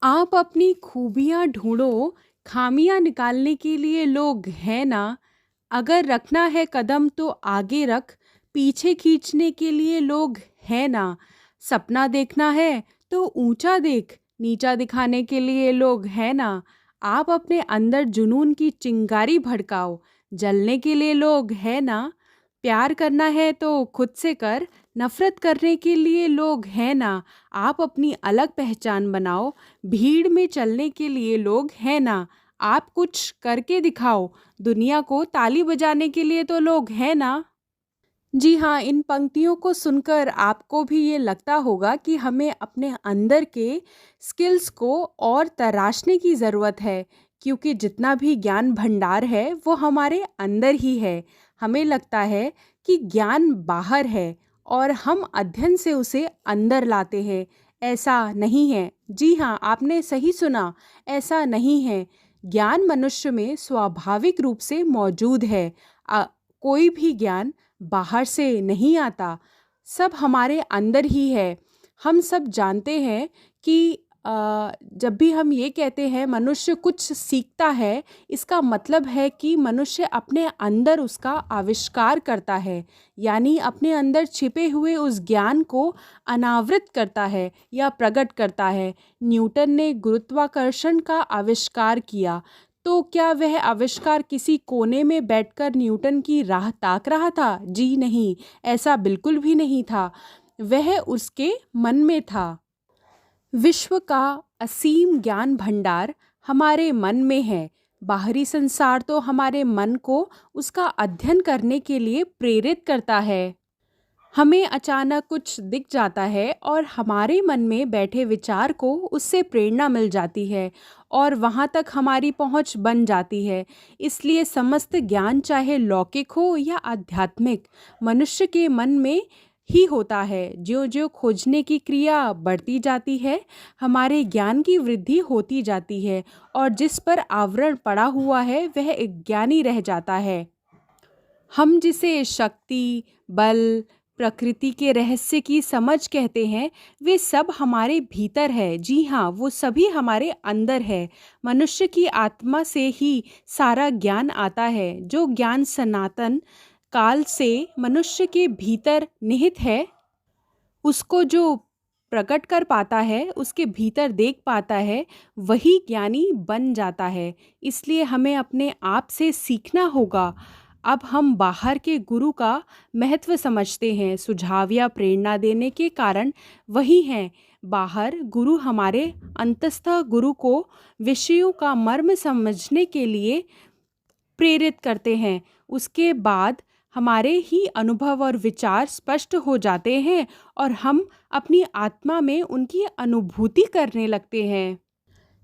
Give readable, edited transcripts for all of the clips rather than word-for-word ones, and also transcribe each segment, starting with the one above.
आप अपनी खूबियाँ ढूँढो, खामियाँ निकालने के लिए लोग हैं ना। अगर रखना है कदम तो आगे रख, पीछे खींचने के लिए लोग हैं ना। सपना देखना है तो ऊंचा देख, नीचा दिखाने के लिए लोग हैं ना। आप अपने अंदर जुनून की चिंगारी भड़काओ, जलने के लिए लोग हैं ना। प्यार करना है तो खुद से कर, नफरत करने के लिए लोग हैं ना। आप अपनी अलग पहचान बनाओ, भीड़ में चलने के लिए लोग हैं ना। आप कुछ करके दिखाओ, दुनिया को ताली बजाने के लिए तो लोग हैं ना। जी हाँ, इन पंक्तियों को सुनकर आपको भी ये लगता होगा कि हमें अपने अंदर के स्किल्स को और तराशने की ज़रूरत है, क्योंकि जितना भी ज्ञान भंडार है वो हमारे अंदर ही है। हमें लगता है कि ज्ञान बाहर है और हम अध्ययन से उसे अंदर लाते हैं। ऐसा नहीं है। जी हाँ, आपने सही सुना, ऐसा नहीं है। ज्ञान मनुष्य में स्वाभाविक रूप से मौजूद है। कोई भी ज्ञान बाहर से नहीं आता, सब हमारे अंदर ही है। हम सब जानते हैं कि जब भी हम ये कहते हैं मनुष्य कुछ सीखता है, इसका मतलब है कि मनुष्य अपने अंदर उसका आविष्कार करता है, यानी अपने अंदर छिपे हुए उस ज्ञान को अनावृत करता है या प्रकट करता है। न्यूटन ने गुरुत्वाकर्षण का आविष्कार किया, तो क्या वह आविष्कार किसी कोने में बैठकर न्यूटन की राह ताक रहा था? जी नहीं, ऐसा बिल्कुल भी नहीं था। वह उसके मन में था। विश्व का असीम ज्ञान भंडार हमारे मन में है। बाहरी संसार तो हमारे मन को उसका अध्ययन करने के लिए प्रेरित करता है। हमें अचानक कुछ दिख जाता है और हमारे मन में बैठे विचार को उससे प्रेरणा मिल जाती है और वहाँ तक हमारी पहुँच बन जाती है। इसलिए समस्त ज्ञान, चाहे लौकिक हो या आध्यात्मिक, मनुष्य के मन में ही होता है। ज्यों ज्यों खोजने की क्रिया बढ़ती जाती है, हमारे ज्ञान की वृद्धि होती जाती है और जिस पर आवरण पड़ा हुआ है वह अज्ञानी रह जाता है। हम जिसे शक्ति, बल, प्रकृति के रहस्य की समझ कहते हैं, वे सब हमारे भीतर है। जी हाँ, वो सभी हमारे अंदर है। मनुष्य की आत्मा से ही सारा ज्ञान आता है। जो ज्ञान सनातन काल से मनुष्य के भीतर निहित है, उसको जो प्रकट कर पाता है, उसके भीतर देख पाता है, वही ज्ञानी बन जाता है। इसलिए हमें अपने आप से सीखना होगा। अब हम बाहर के गुरु का महत्व समझते हैं। सुझाव या प्रेरणा देने के कारण वही हैं। बाहर गुरु हमारे अंतस्थ गुरु को विषयों का मर्म समझने के लिए प्रेरित करते हैं। उसके बाद हमारे ही अनुभव और विचार स्पष्ट हो जाते हैं और हम अपनी आत्मा में उनकी अनुभूति करने लगते हैं।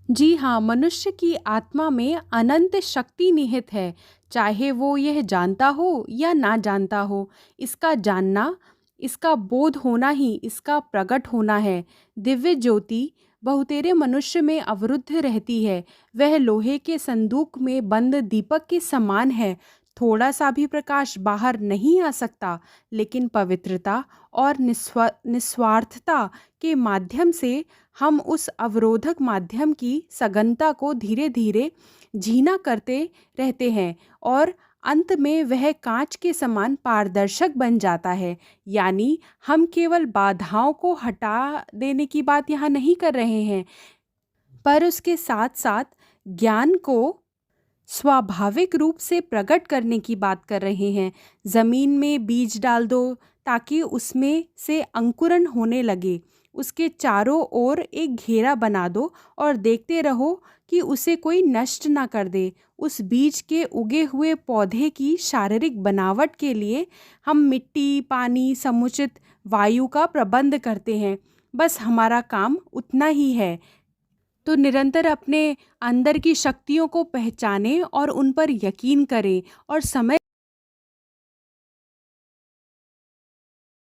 जी हाँ, मनुष्य की आत्मा में अनंत शक्ति निहित है, चाहे वो यह जानता हो या ना जानता हो। इसका जानना, इसका बोध होना ही इसका प्रकट होना है। दिव्य ज्योति बहुतेरे मनुष्य में अवरुद्ध रहती है। वह लोहे के संदूक में बंद दीपक के समान है। थोड़ा सा भी प्रकाश बाहर नहीं आ सकता, लेकिन पवित्रता और निस्वार्थता के माध्यम से हम उस अवरोधक माध्यम की सघनता को धीरे धीरे झीना करते रहते हैं और अंत में वह कांच के समान पारदर्शक बन जाता है। यानी हम केवल बाधाओं को हटा देने की बात यहाँ नहीं कर रहे हैं, पर उसके साथ साथ ज्ञान को स्वाभाविक रूप से प्रकट करने की बात कर रहे हैं। ज़मीन में बीज डाल दो ताकि उसमें से अंकुरन होने लगे। उसके चारों ओर एक घेरा बना दो और देखते रहो कि उसे कोई नष्ट ना कर दे। उस बीज के उगे हुए पौधे की शारीरिक बनावट के लिए हम मिट्टी, पानी, समुचित वायु का प्रबंध करते हैं। बस हमारा काम उतना ही है। तो निरंतर अपने अंदर की शक्तियों को पहचानें और उन पर यकीन करें और समय